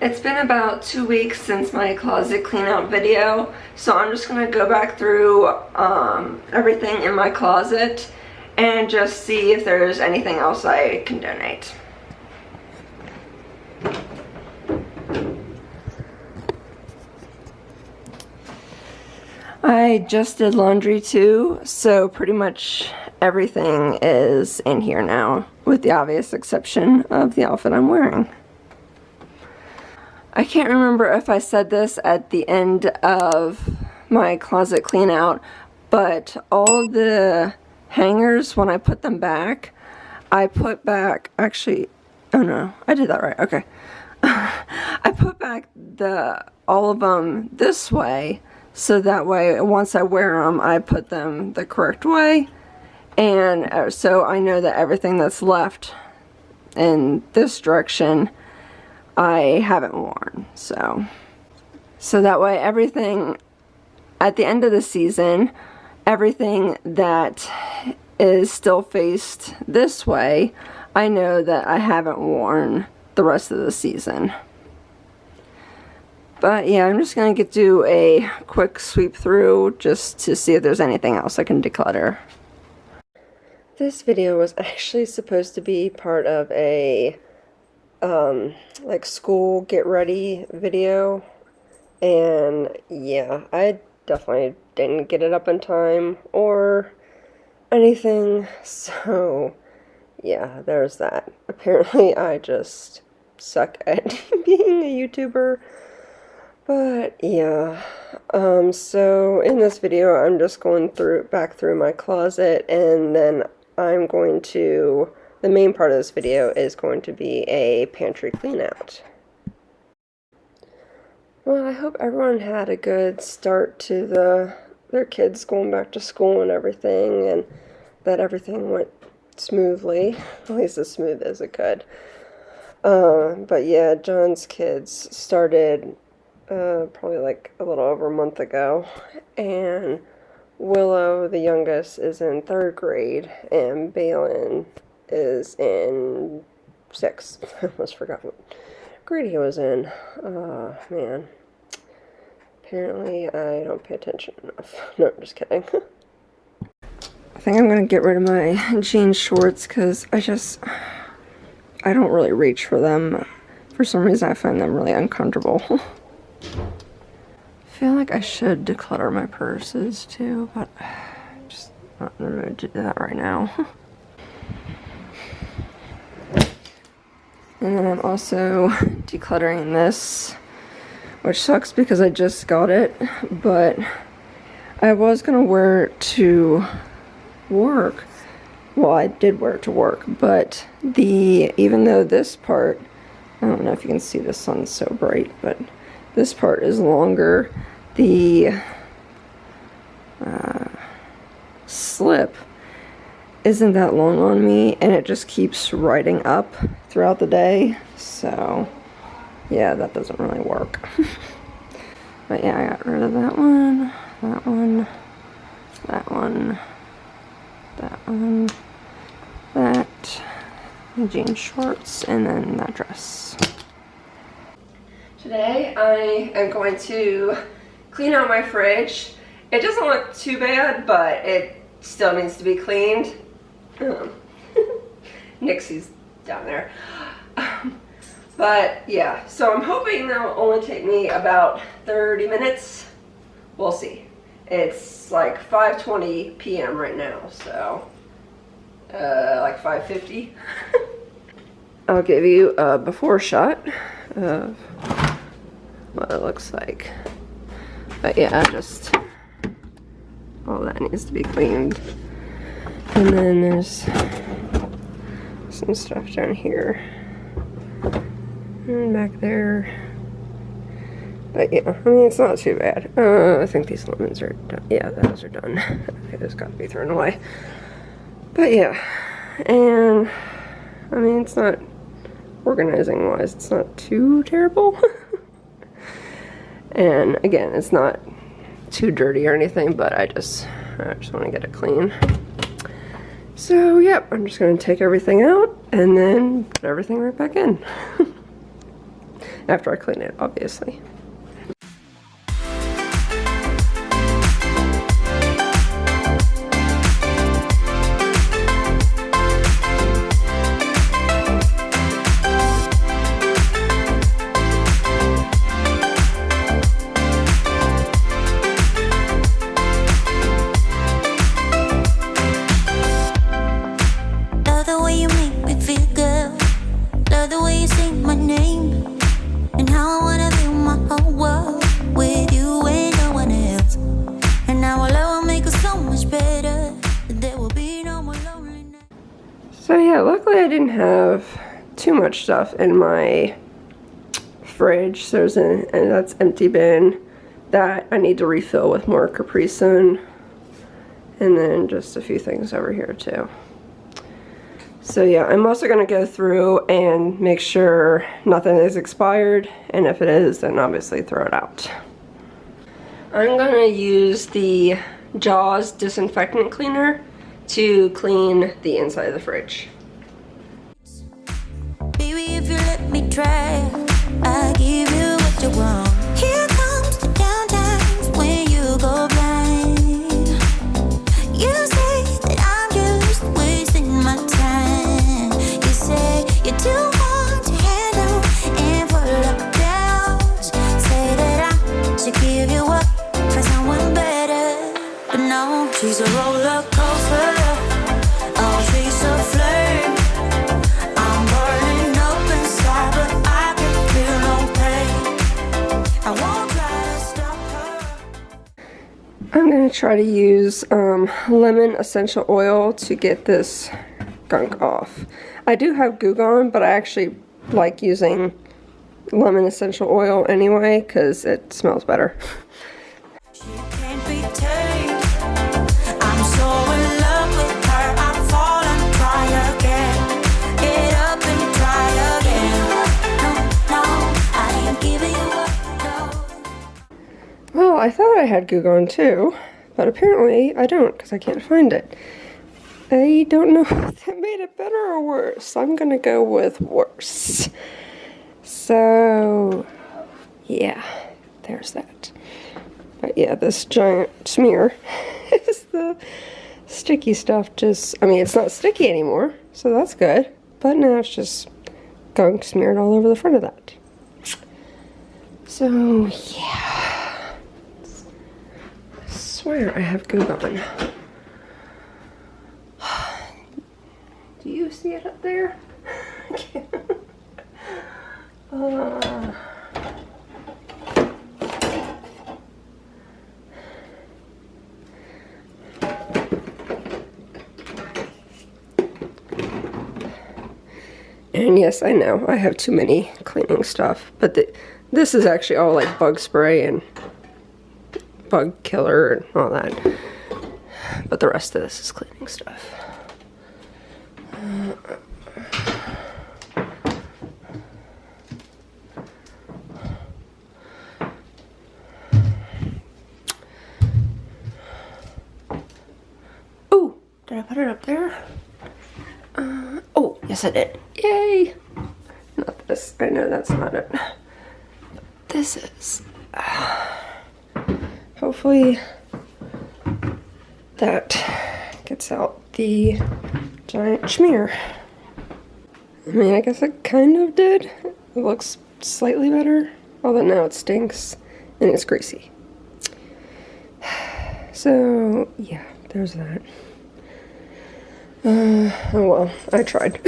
It's been about 2 weeks since my closet clean out video, so I'm just going to go back through everything in my closet and just see if there's anything else I can donate. I just did laundry too, so pretty much everything is in here now, with the obvious exception of the outfit I'm wearing. I can't remember if I said this at the end of my closet clean out, but all the hangers, when I put them back, I put back, actually, oh no, I did that right, okay. I put back all of them this way, so that way once I wear them, I put them the correct way, and so I know that everything that's left in this direction I haven't worn, so that way everything at the end of the season, everything that is still faced this way, I know that I haven't worn the rest of the season. But yeah, I'm just gonna do a quick sweep through just to see if there's anything else I can declutter. This video was actually supposed to be part of a like school get ready video, and yeah, I definitely didn't get it up in time or anything, so yeah, there's that. Apparently I just suck at being a YouTuber, but yeah, so in this video I'm just going back through my closet, and then I'm going to, the main part of this video is going to be a pantry clean out. Well, I hope everyone had a good start to their kids going back to school and everything, and that everything went smoothly, at least as smooth as it could. But yeah, John's kids started probably like a little over a month ago, and Willow, the youngest, is in 3rd grade, and Balin is in 6th. I almost forgot what grade he was in. Man. Apparently I don't pay attention enough. No, I'm just kidding. I think I'm going to get rid of my jean shorts because I don't really reach for them. For some reason I find them really uncomfortable. I feel like I should declutter my purses too, but I'm just not in the mood to do that right now. And then I'm also decluttering this, which sucks because I just got it, but I was gonna wear it to work. Well, I did wear it to work, but even though this part, I don't know if you can see, the sun's so bright, but this part is longer, the slip isn't that long on me, and it just keeps riding up throughout the day, so yeah, that doesn't really work. But yeah, I got rid of that one, that one, that one, that one, that, the jean shorts, and then that dress. Today I am going to clean out my fridge. It doesn't look too bad, but it still needs to be cleaned. Nixie's down there. But yeah, so I'm hoping that'll only take me about 30 minutes. We'll see. It's like 5:20 p.m. right now, so like 5:50. I'll give you a before shot of what it looks like. But yeah, just all that needs to be cleaned. And then there's some stuff down here and back there. But yeah, I mean, it's not too bad. I think these lemons are done. Yeah, those are done. Okay, those got to be thrown away. But yeah, and I mean, it's not, organizing wise, it's not too terrible. And again, it's not too dirty or anything, but I just want to get it clean. So yep, I'm just going to take everything out and then put everything right back in. after I clean it, obviously. So yeah, luckily I didn't have too much stuff in my fridge. So there's and that's empty bin that I need to refill with more Capri Sun, and then just a few things over here too. So yeah, I'm also going to go through and make sure nothing is expired, and if it is, then obviously throw it out. I'm going to use the Jaws disinfectant cleaner to clean the inside of the fridge. Baby, if you let me try, I'll give you what you want. Here comes the downtimes when you go blind. You say that I'm just wasting my time. You say you're too hard to handle and full of doubts. Say that I should give you up for someone better, but no, she's a roller coaster. Oh, she's a flame. I'm burning up inside, but I can feel no pain. I won't try to stop her. I'm going to try to use lemon essential oil to get this gunk off. I do have Goo Gone, but I actually like using lemon essential oil anyway because it smells better. She can't be tamed. I'm so in love with her. I fall and try again. Get up and try again. No, I ain't giving you up. No. Well, I thought I had Goo Gone too, but apparently I don't because I can't find it. I don't know if that made it better or worse. I'm gonna go with worse. So, yeah, there's that. But yeah, this giant smear is the sticky stuff just, I mean, it's not sticky anymore, so that's good. But now it's just gunk smeared all over the front of that. So, yeah. I swear I have Goo Gone. Do you see it up there? I can't. And yes, I know, I have too many cleaning stuff, but this is actually all like bug spray and bug killer and all that. But the rest of this is cleaning stuff. Oh, did I put it up there? Oh, yes I did. Yay! Not this. I know that's not it. This is. Hopefully that gets out the giant smear. I mean, I guess it kind of did. It looks slightly better, although now it stinks and it's greasy. So, yeah, there's that. Oh well, I tried.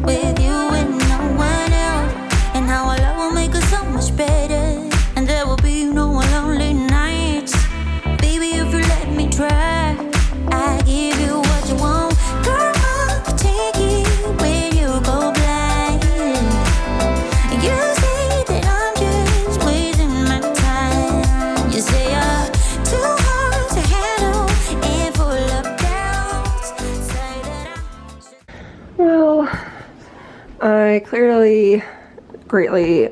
With you and no one else, and how our love will make us so much better. I clearly greatly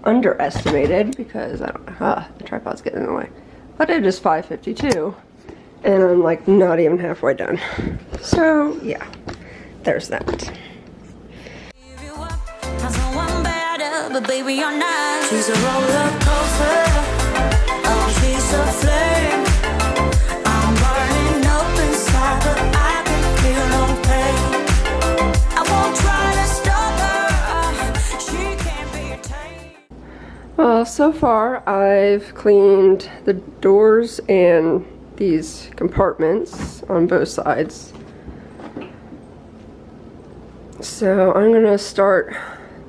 underestimated because I don't know, the tripod's getting in the way. But it is 5:52 and I'm like not even halfway done. So yeah, there's that. But baby, you're not. She's a roller coaster. Oh, she's a flame. I'm burning up inside, but I can feel no pain. I won't try to stop her. She can't be tamed. Well, so far I've cleaned the doors and these compartments on both sides. So I'm gonna start.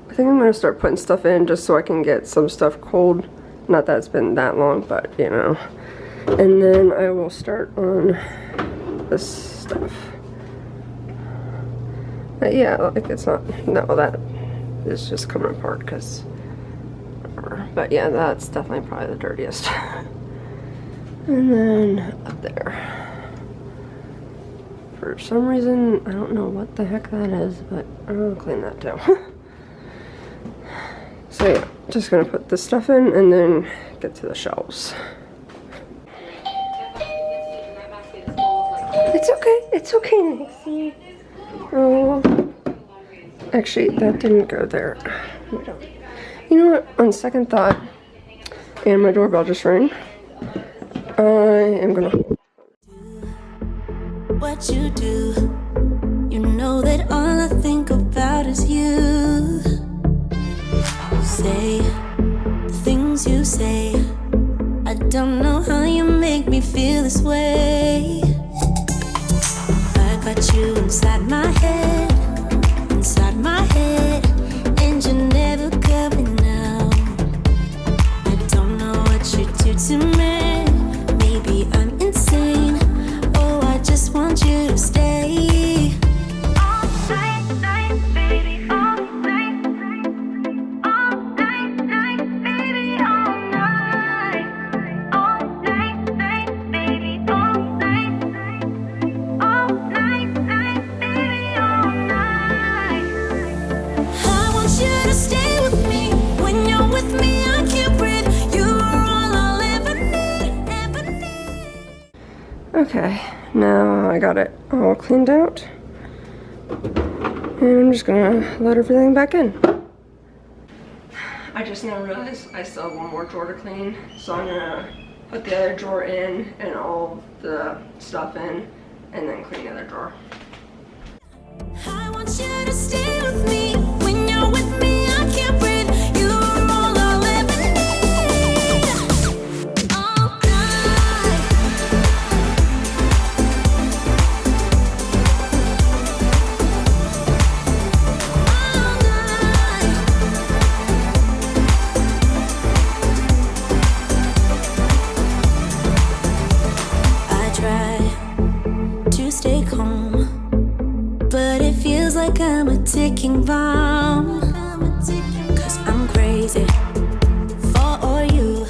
I think I'm going to start putting stuff in just so I can get some stuff cold. Not that it's been that long, but you know. And then I will start on this stuff. But yeah, like it's not, no, that is just coming apart because, but yeah, that's definitely probably the dirtiest. And then up there. For some reason, I don't know what the heck that is, but I'll clean that too. So yeah, just gonna put this stuff in and then get to the shelves. It's okay, Nixie. Oh, actually, that didn't go there. You know what? On second thought, and my doorbell just rang. I am gonna. What you do, you know that all I think about is you. Say the things you say. I don't know how you make me feel this way. I got you inside my head, and you're never coming out. I don't know what you do to me. Maybe I'm insane. Oh, I just want you to stay. All night, baby, all night. Okay, now I got it all cleaned out. And I'm just gonna load everything back in. I just now realized I still have one more drawer to clean, so I'm gonna put the other drawer in and all the stuff in, and then clean the other drawer. I want you to stay with me. When you're with me, I can't breathe. You are all I'll ever need. All night. All night. I try to stay calm, but it feels like I'm a ticking bomb. Cause I'm crazy for all you.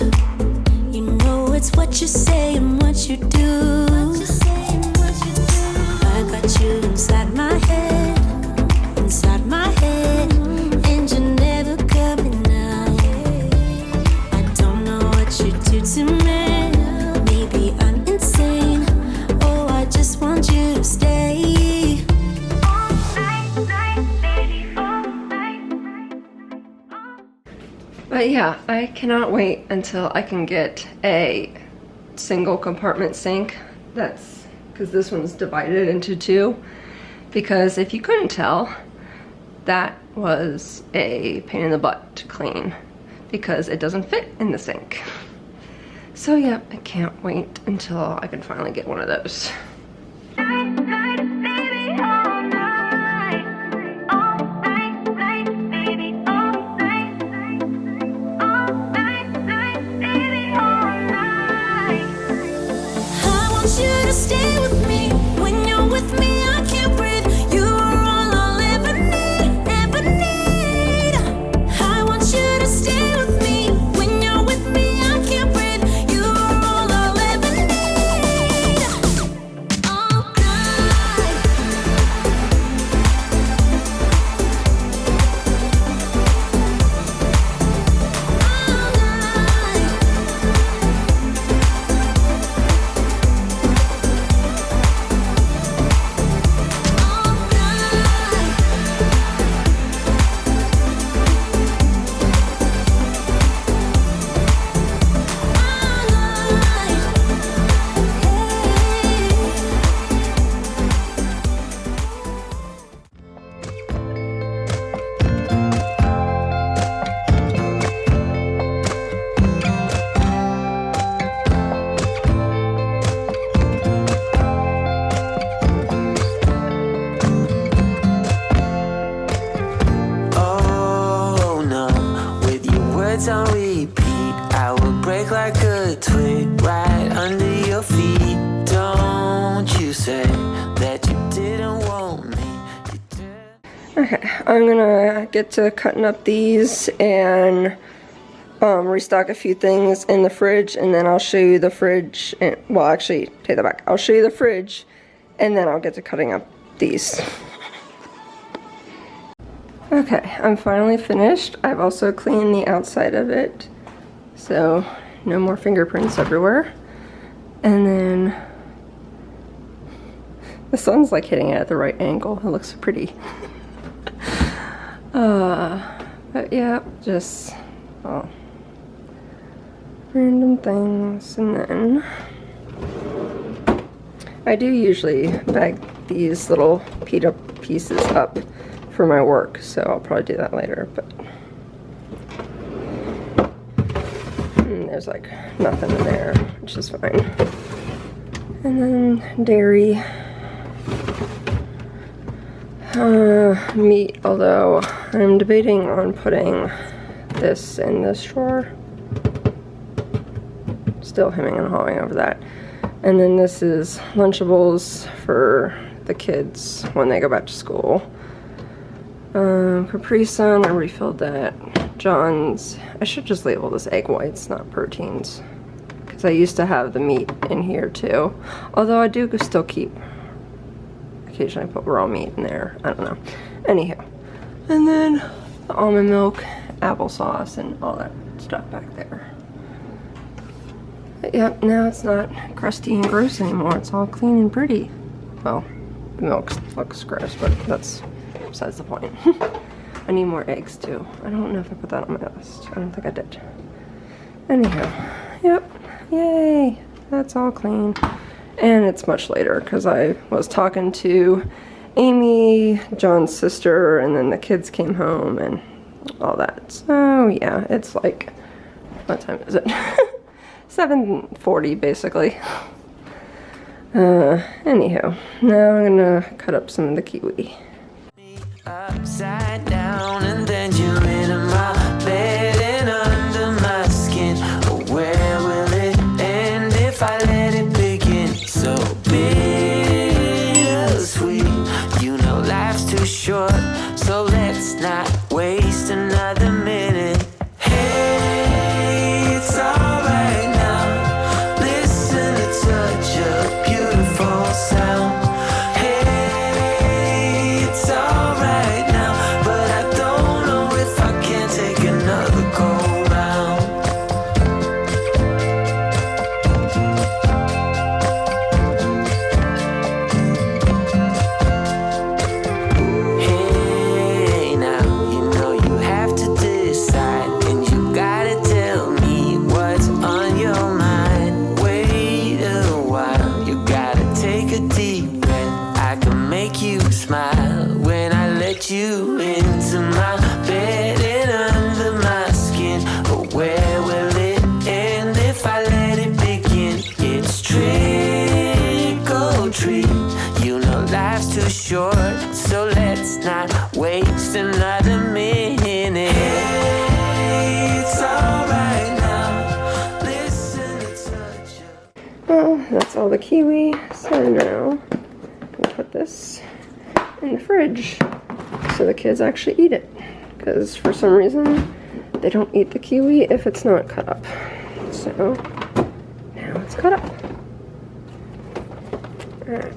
You know it's what you say and what you do. I got you inside my head, and you're never coming out. I don't know what you do to me. Maybe I'm insane. Oh, I just want you to stay. But yeah, I cannot wait until I can get a single compartment sink. That's because this one's divided into two. Because if you couldn't tell, that was a pain in the butt to clean because it doesn't fit in the sink. So yeah, I can't wait until I can finally get one of those. Stay with me. When you're with me, I can't breathe. You are all I'll ever need, ever need. I want you to stay with me. When you're with me, I can't breathe. You are all I'll ever need. nights on repeat. I would break like a twig right under your feet. Don't you say that you didn't want me. Okay, I'm gonna get to cutting up these and restock a few things in the fridge, and then I'll show you the fridge. And, well, actually, take that back. I'll show you the fridge, and then I'll get to cutting up these. Okay, I'm finally finished. I've also cleaned the outside of it, so no more fingerprints everywhere. And then the sun's like hitting it at the right angle. It looks pretty. But yeah, just random things. And then I do usually bag these little pita pieces up for my work, so I'll probably do that later. But there's like nothing in there, which is fine. And then dairy, meat, although I'm debating on putting this in this drawer. Still hemming and hawing over that. And then this is Lunchables for the kids when they go back to school. Capri Sun, I refilled that. John's, I should just label this egg whites, not proteins, because I used to have the meat in here too. Although I do still keep, occasionally put raw meat in there. I don't know. Anyhow. And then the almond milk, applesauce, and all that stuff back there. But yep, now it's not crusty and gross anymore. It's all clean and pretty. Well, the milk looks gross, but that's besides the point. I need more eggs too. I don't know if I put that on my list. I don't think I did. Anyhow, yep, yay, that's all clean. And it's much later because I was talking to Amy, John's sister, and then the kids came home and all that. So yeah, it's like, what time is it? 7:40 basically. Anyhow, now I'm gonna cut up some of the kiwi. Upside down, and then you're in my bed and under my skin. Oh, where will it end if I let it begin? So bittersweet, you know life's too short, so let's not waste another minute. Hey, it's alright now. Listen to such a beautiful sound. You into my bed and under my skin. But where will it end if I let it begin? It's trick or treat, you know life's too short, so let's not waste another minute. Hey, it's alright now. Listen to touch you. Well, that's all the kiwi. So now I'll put this in the fridge so the kids actually eat it, because for some reason they don't eat the kiwi if it's not cut up. So now it's cut up. Alright.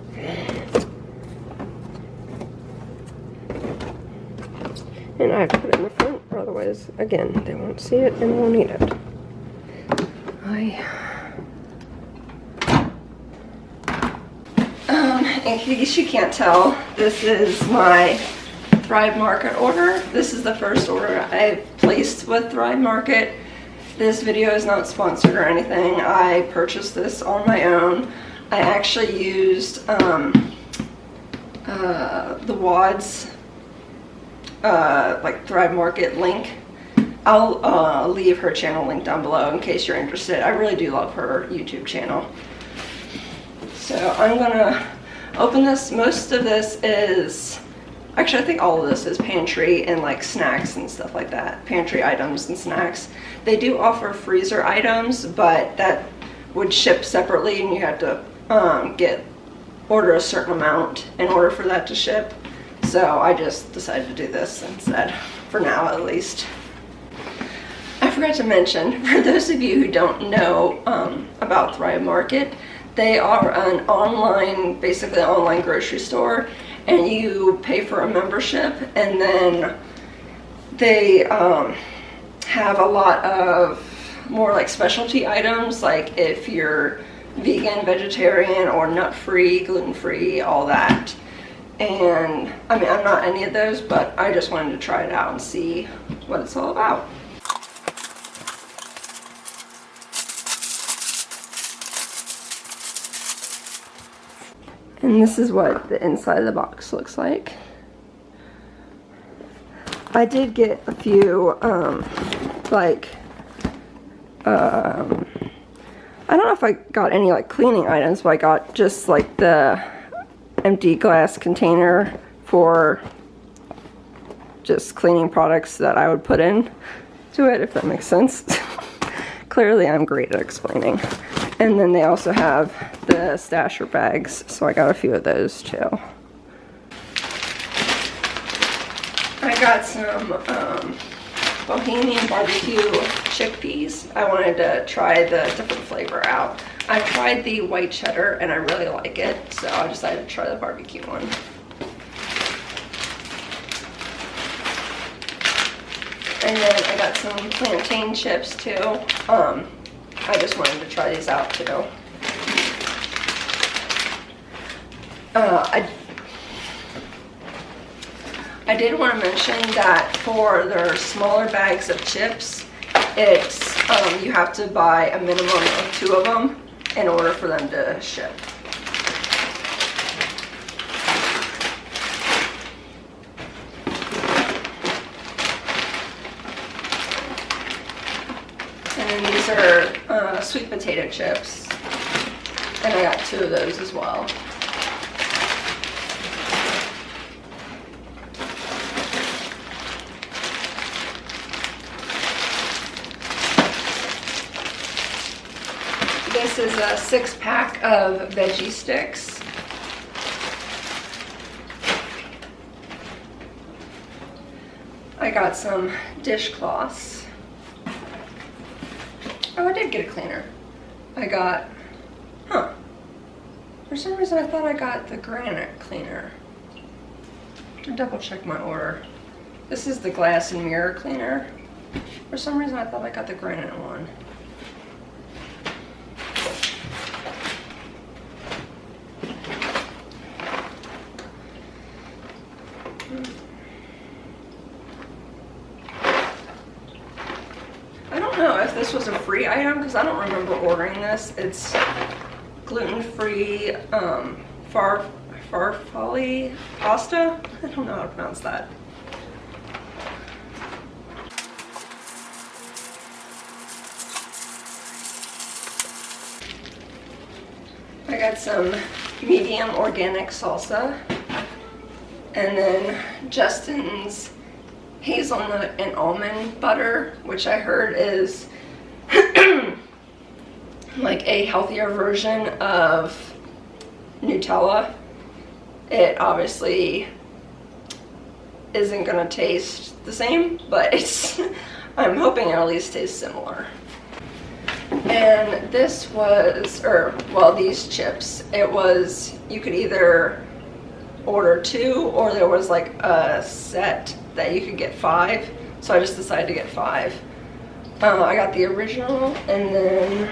And I have to put it in the front, or otherwise, again, they won't see it and won't eat it. In case you can't tell, this is my Thrive Market order. This is the first order I've placed with Thrive Market. This video is not sponsored or anything. I purchased this on my own. I actually used the WADS like Thrive Market link. I'll leave her channel link down below in case you're interested. I really do love her YouTube channel. So I'm gonna open this. Most of this is Actually, I think all of this is pantry and like snacks and stuff like that. Pantry items and snacks. They do offer freezer items, but that would ship separately, and you have to order a certain amount in order for that to ship. So I just decided to do this instead, for now at least. I forgot to mention, for those of you who don't know about Thrive Market, they are an online, basically an online grocery store, and you pay for a membership, and then they have a lot of more like specialty items, like if you're vegan, vegetarian, or nut-free, gluten-free, all that. And I mean, I'm not any of those, but I just wanted to try it out and see what it's all about. And this is what the inside of the box looks like. I did get a few, I don't know if I got any like cleaning items, but I got just like the empty glass container for just cleaning products that I would put in to it, if that makes sense. Clearly I'm great at explaining. And then they also have the stasher bags, so I got a few of those too. I got some Bohemian barbecue chickpeas. I wanted to try the different flavor out. I tried the white cheddar and I really like it, so I decided to try the barbecue one. And then I got some plantain chips too. I just wanted to try these out too. I did want to mention that for their smaller bags of chips, it's you have to buy a minimum of 2 of them in order for them to ship. And then these are sweet potato chips, and I got 2 of those as well. This is a 6-pack of veggie sticks. I got some dishcloths. Oh, I did get a cleaner. I got, for some reason I thought I got the granite cleaner. I'll double check my order. This is the glass and mirror cleaner. For some reason I thought I got the granite one. I don't know if this was a free item because I don't remember ordering this. It's gluten-free farfalle pasta. I don't know how to pronounce that. I got some medium organic salsa, and then Justin's hazelnut and almond butter, which I heard is like a healthier version of Nutella. It obviously isn't gonna taste the same, but it's I'm hoping it at least tastes similar. And this was, these chips, it was, you could either order 2 or there was like a set that you could get 5, so I just decided to get 5. I got the original, and then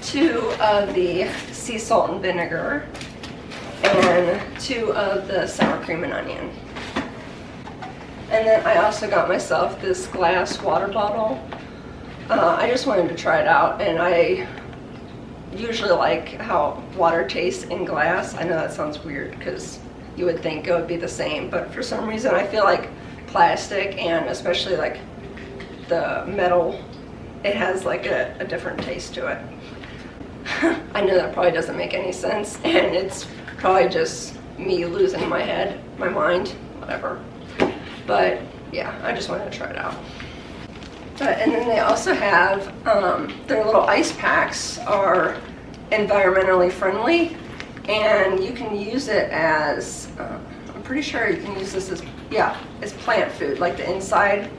2 of the sea salt and vinegar, and 2 of the sour cream and onion. And then I also got myself this glass water bottle. I just wanted to try it out, and I usually like how water tastes in glass. I know that sounds weird because you would think it would be the same, but for some reason I feel like plastic, and especially like the metal, it has like a different taste to it. I know that probably doesn't make any sense, and it's Probably just me losing my head, my mind, whatever. But yeah, I just wanted to try it out. And then they also have, their little ice packs are environmentally friendly, and you can use it as, I'm pretty sure you can use this as, yeah, as plant food. Like the inside,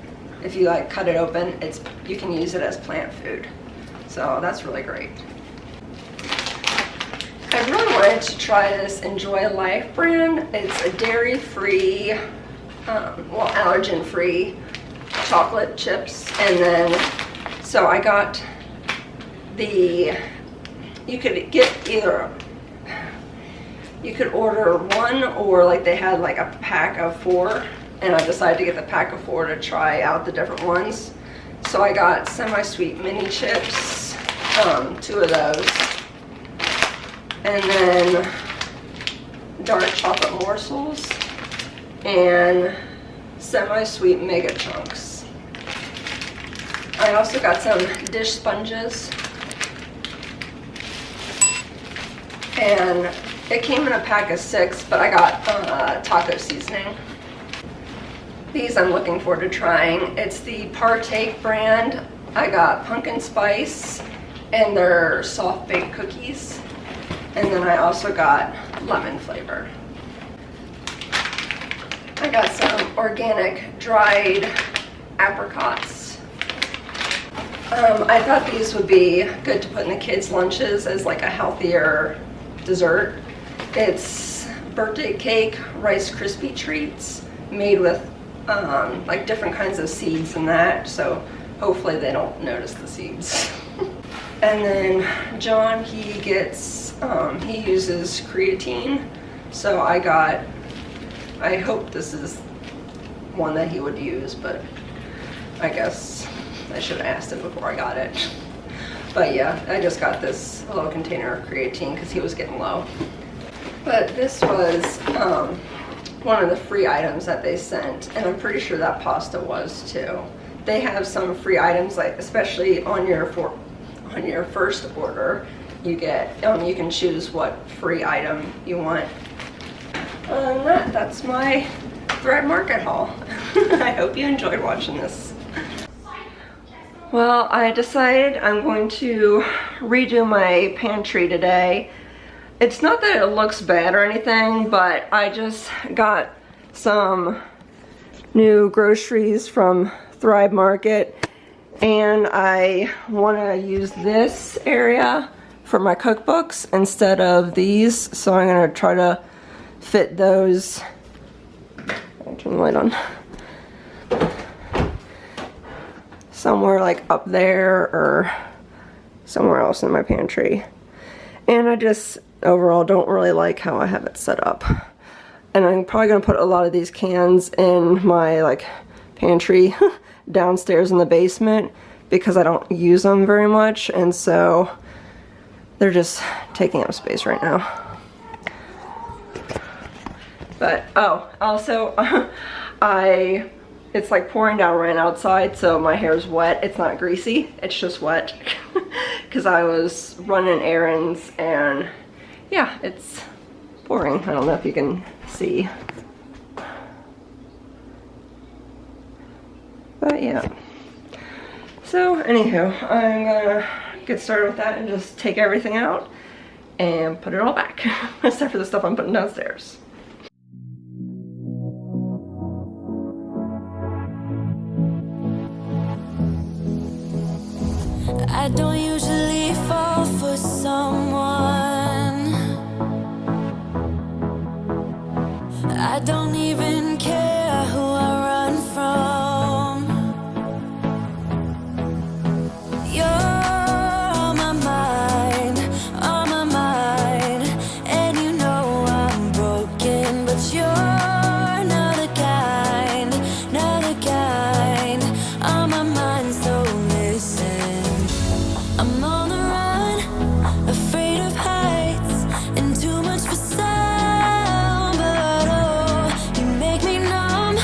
if you like cut it open, you can use it as plant food. So that's really great. I really wanted to try this Enjoy Life brand. It's a dairy-free, well, allergen-free chocolate chips. And then, so I got you could get either, you could order one, or like they had like a pack of 4, and I decided to get the pack of 4 to try out the different ones. So I got semi-sweet mini chips, 2 of those, and then dark chocolate morsels, and semi-sweet mega chunks. I also got some dish sponges, and it came in a pack of 6, but I got taco seasoning. These I'm looking forward to trying. It's the Partake brand. I got pumpkin spice and their soft baked cookies, and then I also got lemon flavor. I got some organic dried apricots. I thought these would be good to put in the kids' lunches as like a healthier dessert. It's birthday cake Rice Krispie treats made with like different kinds of seeds and that, so hopefully they don't notice the seeds. And then John, he uses creatine, so I hope this is one that he would use, but I guess I should have asked him before I got it. But yeah, I just got this little container of creatine because he was getting low. But this was one of the free items that they sent, and I'm pretty sure that pasta was too. They have some free items, like especially on your first order, you get you can choose what free item you want. Other than that's my Thread Market haul. I hope you enjoyed watching this. Well, I decided I'm going to redo my pantry today. It's not that it looks bad or anything, but I just got some new groceries from Thrive Market, and I want to use this area for my cookbooks instead of these, so I'm going to try to fit those. I'll turn the light on. Somewhere like up there or somewhere else in my pantry. And I just overall don't really like how I have it set up. And I'm probably gonna put a lot of these cans in my like pantry downstairs in the basement because I don't use them very much, and so they're just taking up space right now. But oh, also it's like pouring down rain outside, so my hair's wet. It's not greasy, it's just wet because I was running errands, and yeah, it's pouring. I don't know if you can see. But yeah. So anywho, I'm gonna get started with that and just take everything out and put it all back, except for the stuff I'm putting downstairs. I don't usually fall for someone. I don't even care who I run from. You're on my mind, and you know I'm broken, but you're not the kind on my mind, so listen. I'm on the run, afraid of heights, and too much for sound. But oh, you make me numb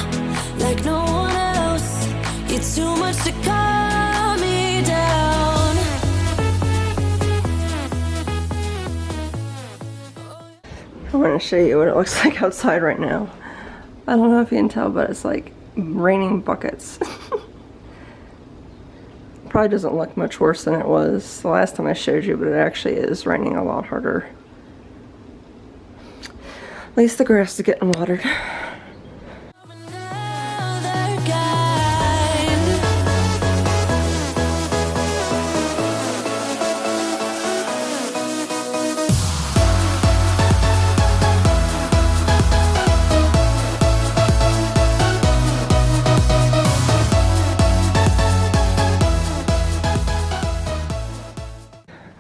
like no one else. You're too much to calm me down. want to show you what it looks like outside right now. I don't know if you can tell, but it's like raining buckets. Probably doesn't look much worse than it was the last time I showed you, but it actually is raining a lot harder. At least the grass is getting watered.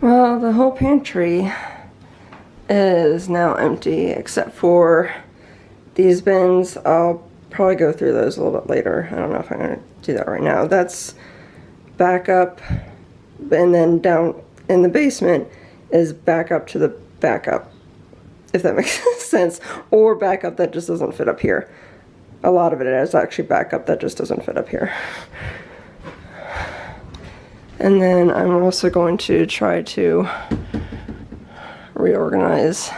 Well, the whole pantry is now empty except for these bins. I'll probably go through those a little bit later. I don't know if I'm going to do that right now. That's backup, and then down in the basement is backup to the backup, if that makes sense, or backup that just doesn't fit up here. A lot of it is actually backup that just doesn't fit up here. And then I'm also going to try to reorganize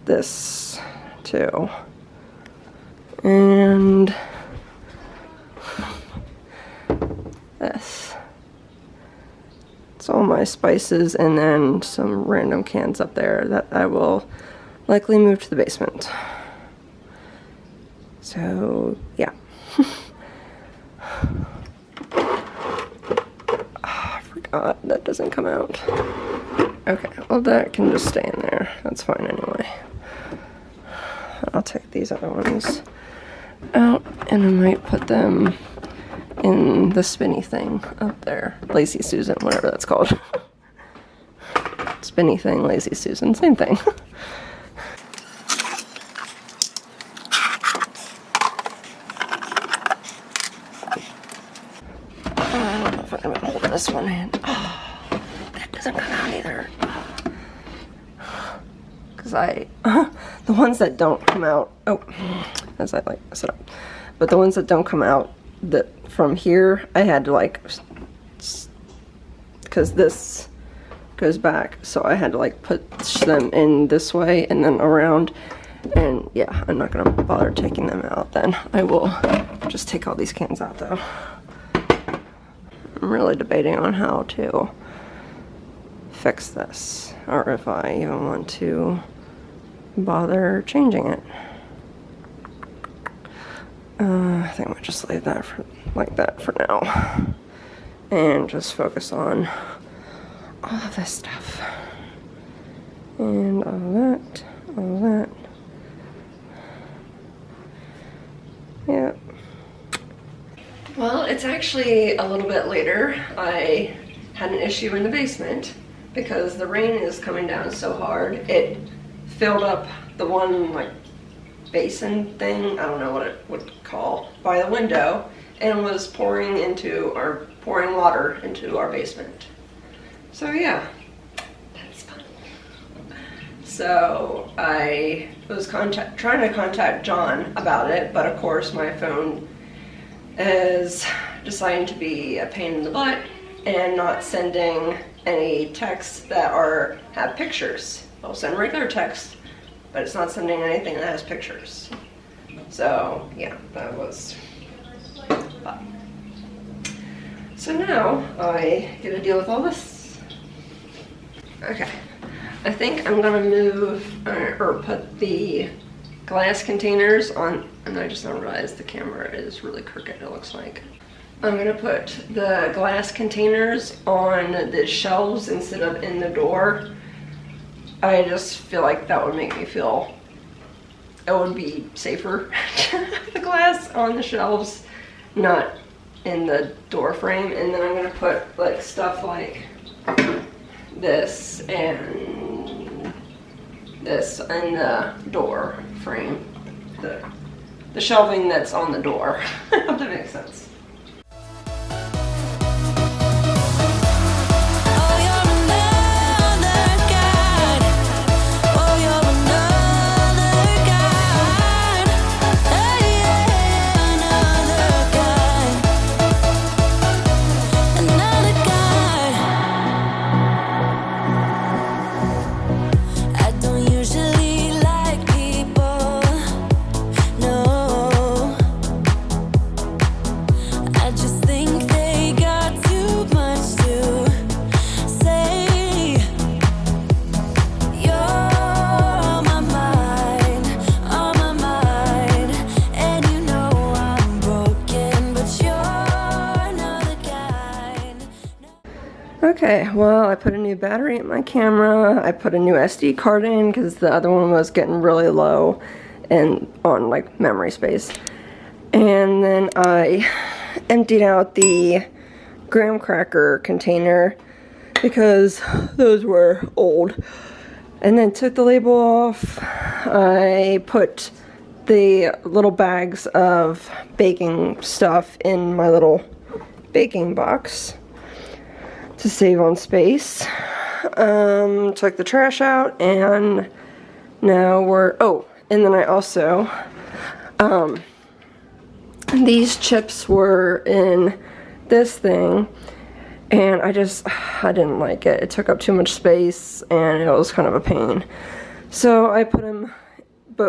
this too. And this. It's all my spices and then some random cans up there that I will likely move to the basement. So, yeah. That doesn't come out. Okay, well that can just stay in there. That's fine anyway. I'll take these other ones out and I might put them in the spinny thing up there. Lazy Susan, whatever that's called. Spinny thing, Lazy Susan, same thing. I don't know if I'm gonna hold this one in. Oh, that doesn't come out either. Because the ones that don't come out, as I like mess it up. But the ones that don't come out from here, I had to like, because this goes back, so I had to like push them in this way and then around. And yeah, I'm not gonna bother taking them out then. I will just take all these cans out though. I'm really debating on how to fix this, or if I even want to bother changing it. I think I might just leave that like that for now, and just focus on all of this stuff, and all that. Yep. Well, it's actually a little bit later. I had an issue in the basement because the rain is coming down so hard. It filled up the one like basin thing, I don't know what it would call, by the window, and was pouring water into our basement. So yeah, that's fun. So I was trying to contact John about it, but of course my phone is deciding to be a pain in the butt and not sending any texts that have pictures. I'll send regular text, but it's not sending anything that has pictures. So yeah, that was fun. So now I get to deal with all this. Okay, I think I'm gonna move or put the glass containers on, and I just now realized the camera is really crooked, it looks like. I'm gonna put the glass containers on the shelves instead of in the door. I just feel like that would make me feel, it would be safer to have the glass on the shelves, not in the door frame. And then I'm gonna put like stuff like this and this in the door frame, the shelving that's on the door. If that makes sense. I don't usually like Okay, well, I put a new battery in my camera. I put a new SD card in because the other one was getting really low and on like memory space. And then I emptied out the graham cracker container because those were old. And then took the label off. I put the little bags of baking stuff in my little baking box to save on space. Took the trash out, and now and then I also, these chips were in this thing, and I didn't like it. It took up too much space, and it was kind of a pain. So I put them,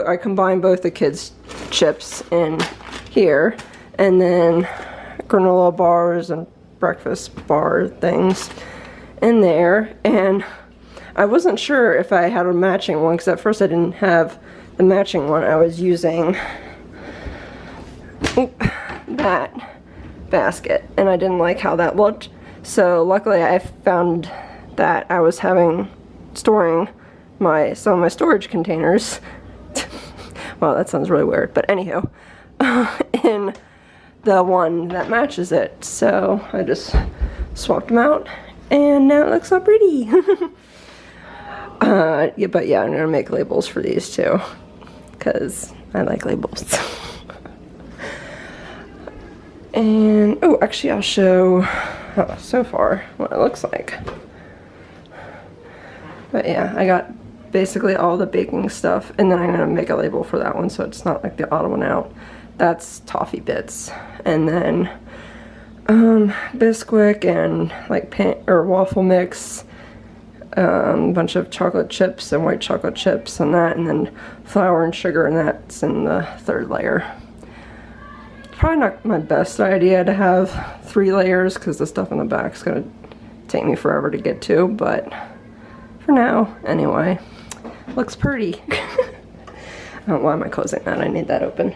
I combined both the kids' chips in here, and then granola bars and breakfast bar things in there. And I wasn't sure if I had a matching one, because at first I didn't have the matching one. I was using that basket, and I didn't like how that looked. So luckily I found that I was storing some of my storage containers well, that sounds really weird, but anyhow, in the one that matches it. So I just swapped them out, and now it looks so pretty. But yeah, I'm gonna make labels for these too, because I like labels. And actually I'll show so far what it looks like. But yeah, I got basically all the baking stuff, and then I'm gonna make a label for that one so it's not like the odd one out. That's toffee bits, and then Bisquick and like waffle mix, a bunch of chocolate chips and white chocolate chips and that, and then flour and sugar, and that's in the third layer. Probably not my best idea to have 3 layers because the stuff in the back is gonna take me forever to get to, but for now, anyway, looks pretty. Why am I closing that? I need that open.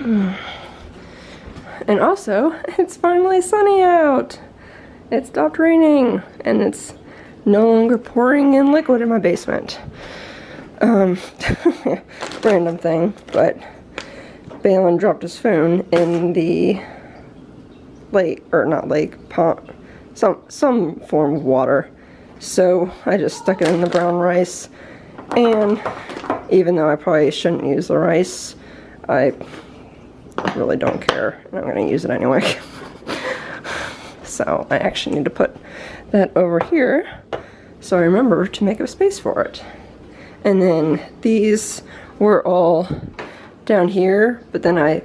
And also, it's finally sunny out. It stopped raining, and it's no longer pouring in liquid in my basement. Random thing, but Balin dropped his phone in the pond, some form of water. So I just stuck it in the brown rice, and even though I probably shouldn't use the rice, I really don't care. I'm going to use it anyway. So I actually need to put that over here so I remember to make a space for it. And then these were all down here, but then I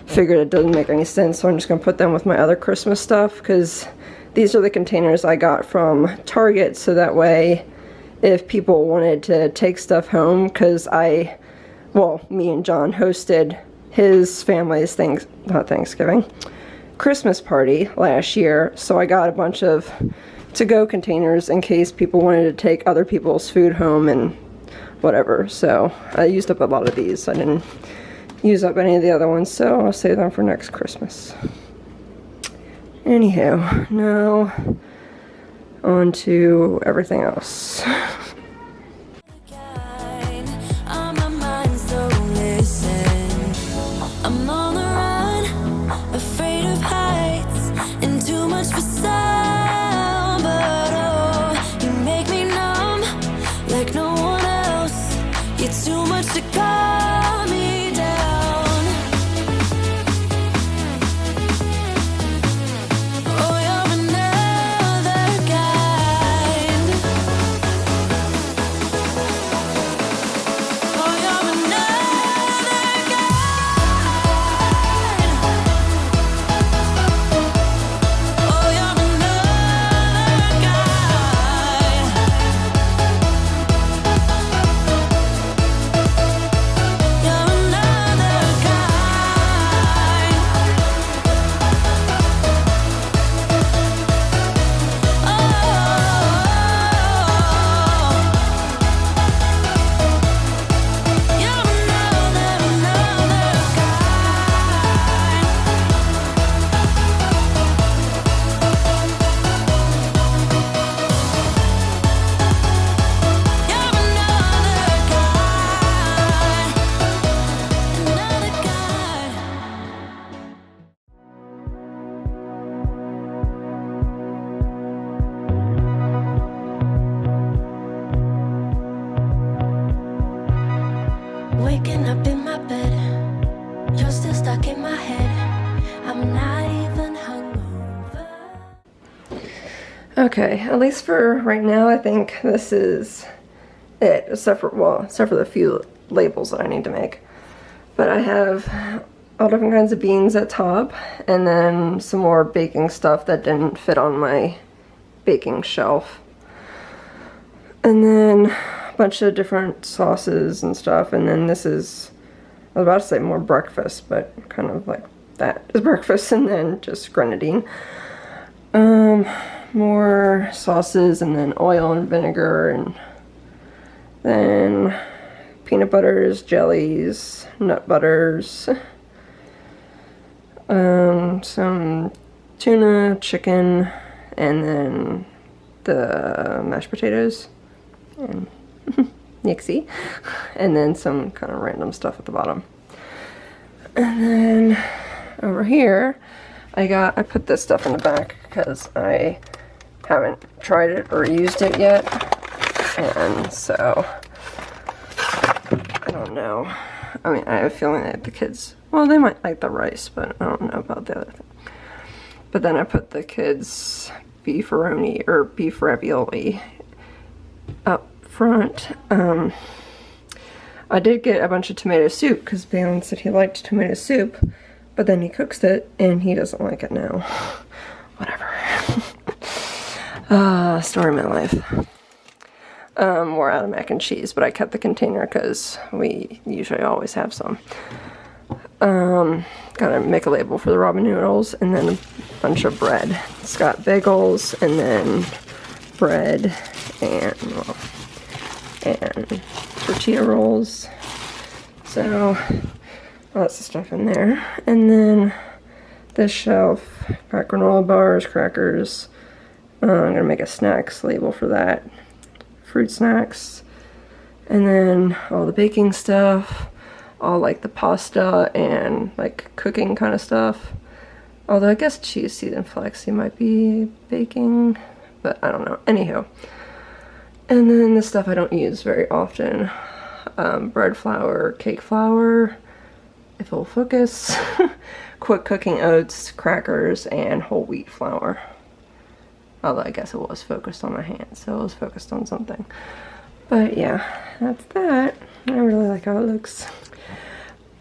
figured it doesn't make any sense, so I'm just going to put them with my other Christmas stuff, because these are the containers I got from Target, so that way if people wanted to take stuff home, because me and John hosted his family's Christmas party last year, so I got a bunch of to-go containers in case people wanted to take other people's food home and whatever. So I used up a lot of these. I didn't use up any of the other ones, so I'll save them for next Christmas. Anyhow, now on to everything else. in my bed. You're still stuck in my head. I'm not even hungover. Okay, at least for right now, I think this is it, except for the few labels that I need to make. But I have all different kinds of beans at top, and then some more baking stuff that didn't fit on my baking shelf. And then a bunch of different sauces and stuff, and then this is, I was about to say more breakfast, but kind of like that is breakfast, and then just grenadine. More sauces, and then oil and vinegar, and then peanut butters, jellies, nut butters, some tuna, chicken, and then the mashed potatoes, and Nixie, and then some kind of random stuff at the bottom. And then over here, I put this stuff in the back because I haven't tried it or used it yet, and so I don't know. I mean, I have a feeling that the kids, well, they might like the rice, but I don't know about the other thing. But then I put the kids' beefaroni or beef ravioli up front. I did get a bunch of tomato soup because Balin said he liked tomato soup, but then he cooks it and he doesn't like it now. Whatever. Story of my life. We're out of mac and cheese, but I kept the container because we usually always have some. Gotta make a label for the ramen noodles, and then a bunch of bread. It's got bagels, and then bread, and tortilla rolls. So lots of stuff in there. And then this shelf got granola bars, crackers. I'm gonna make a snacks label for that. Fruit snacks, and then all the baking stuff, all like the pasta and like cooking kind of stuff. Although I guess cheese seed and flaxseed might be baking, but I don't know. Anywho, and then the stuff I don't use very often: bread flour, cake flour, if it'll focus, quick cooking oats, crackers, and whole wheat flour. Although I guess it was focused on my hand, so it was focused on something. But yeah, that's that. I really like how it looks.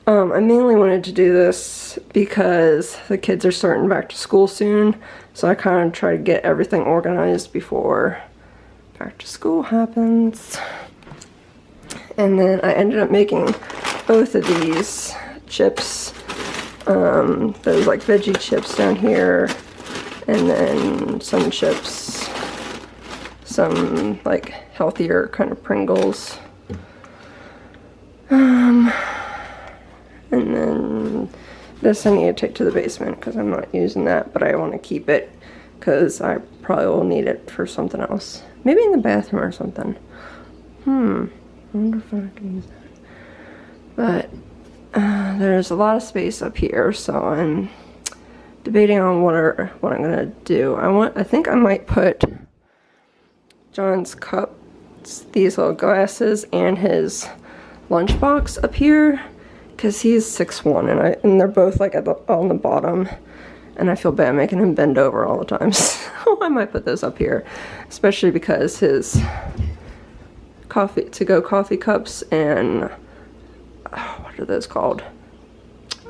I mainly wanted to do this because the kids are starting back to school soon, so I kind of try to get everything organized before back to school happens. And then I ended up making both of these chips. There's like veggie chips down here, and then some chips, some like healthier kind of Pringles. And then this I need to take to the basement because I'm not using that, but I want to keep it because I probably will need it for something else. Maybe in the bathroom or something. I wonder if I can use that. But there's a lot of space up here, so I'm debating on what I'm gonna do. I think I might put John's cups, these little glasses, and his lunchbox up here because he's 6'1", and they're both like on the bottom, and I feel bad making him bend over all the time. So I might put those up here, especially because his to-go coffee cups and what are those called?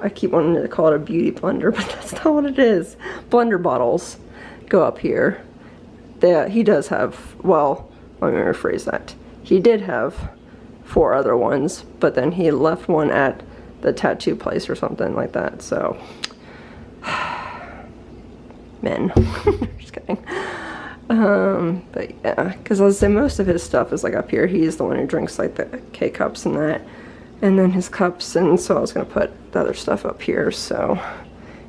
I keep wanting to call it a beauty blender, but that's not what it is. Blender bottles go up here. He does have, well, let me rephrase that. He did have 4 other ones, but then he left one at the tattoo place or something like that, so. Men. Just kidding. But yeah, because I was saying most of his stuff is like up here. He's the one who drinks like the K-cups and that. And then his cups, and so I was gonna put the other stuff up here so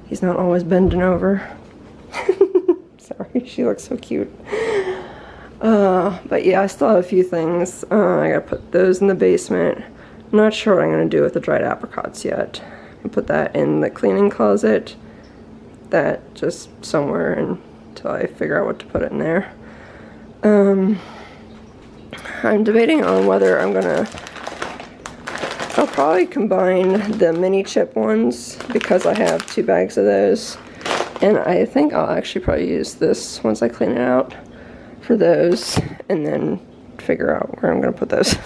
he's not always bending over. Sorry, she looks so cute. But yeah, I still have a few things. I gotta put those in the basement. I'm not sure what I'm gonna do with the dried apricots yet. I'll put that in the cleaning closet. That just somewhere until I figure out what to put in there. I'm debating on whether I'm gonna, oh probably combine the mini chip ones because I have 2 bags of those. And I think I'll actually probably use this once I clean it out for those, and then figure out where I'm going to put those.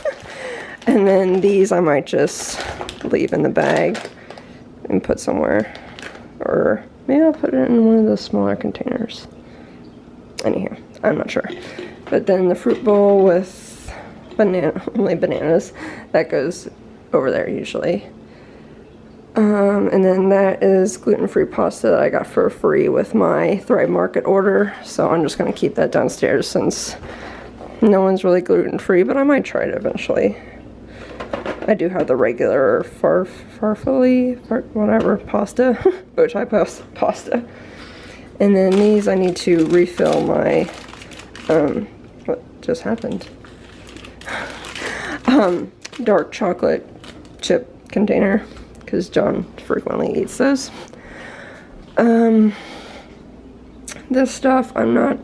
And then these I might just leave in the bag and put somewhere. Or maybe I'll put it in one of the smaller containers. Anyhow, I'm not sure. But then the fruit bowl with only bananas, that goes over there usually. And then that is gluten-free pasta that I got for free with my Thrive Market order. So I'm just going to keep that downstairs since no one's really gluten-free, but I might try it eventually. I do have the regular farfalle, whatever, pasta, bow tie pasta. And then these I need to refill my, what just happened? Dark chocolate chip container, because John frequently eats those. This stuff, I'm not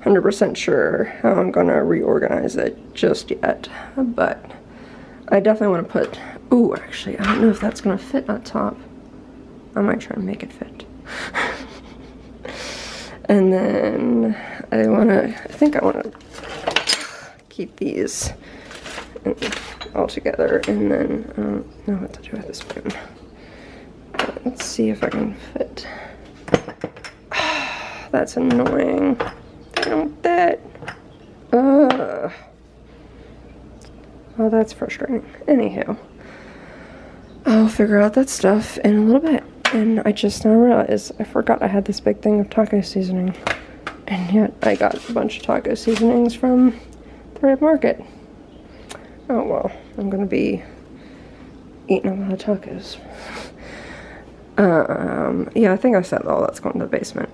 100% sure how I'm gonna reorganize it just yet, but I definitely want to put, ooh, actually, I don't know if that's gonna fit on top. I might try and make it fit. And then I think I wanna keep these all together, and then I don't know what to do with this spoon. Let's see if I can fit. That's annoying. They don't fit. Oh, that's frustrating. Anyhow, I'll figure out that stuff in a little bit. And I just now realized I forgot I had this big thing of taco seasoning. And yet I got a bunch of taco seasonings from Thrive Market. Oh well, I'm gonna be eating a lot of tacos. Yeah, I think I said all that's going to the basement.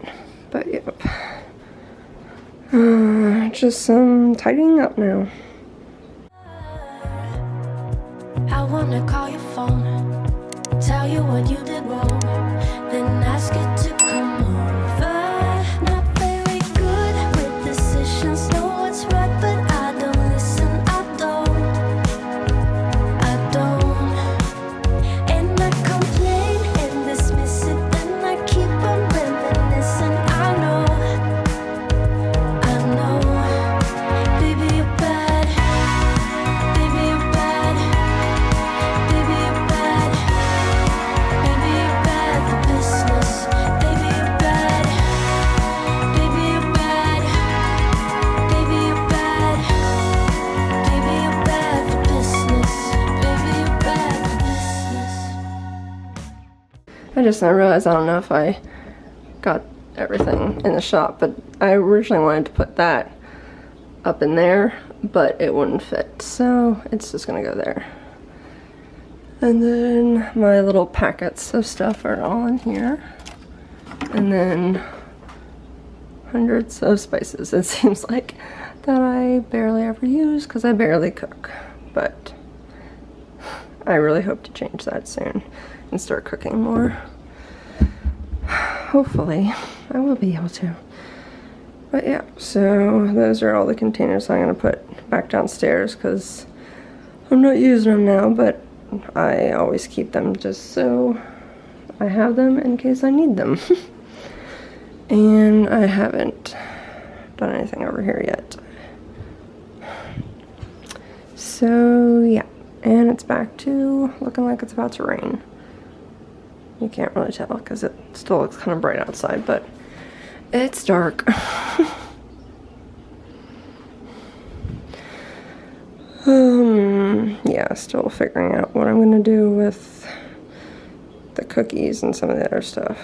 But yep. Just some tidying up now. I wanna call your phone, tell you what you did wrong, then ask you to come over. Not very good with decisions, know what's right, but I don't listen, I don't. And I complain and dismiss it, then I keep on reminiscing. I know, baby you're bad, baby you're bad, baby you're bad, baby you're bad for business, baby you're bad, baby you're bad, baby you're bad, baby you're bad for business, baby you're bad for business. I just now realized I don't know if I got everything in the shop, but I originally wanted to put that up in there, but it wouldn't fit, so it's just gonna go there. And then my little packets of stuff are all in here. And then hundreds of spices, it seems like, that I barely ever use because I barely cook. But I really hope to change that soon and start cooking more. Hopefully, I will be able to. But yeah, so those are all the containers I'm gonna put back downstairs because I'm not using them now, but I always keep them just so I have them in case I need them. And I haven't done anything over here yet. So yeah, and it's back to looking like it's about to rain. You can't really tell because it still looks kind of bright outside, but it's dark. Yeah, still figuring out what I'm gonna do with the cookies and some of the other stuff.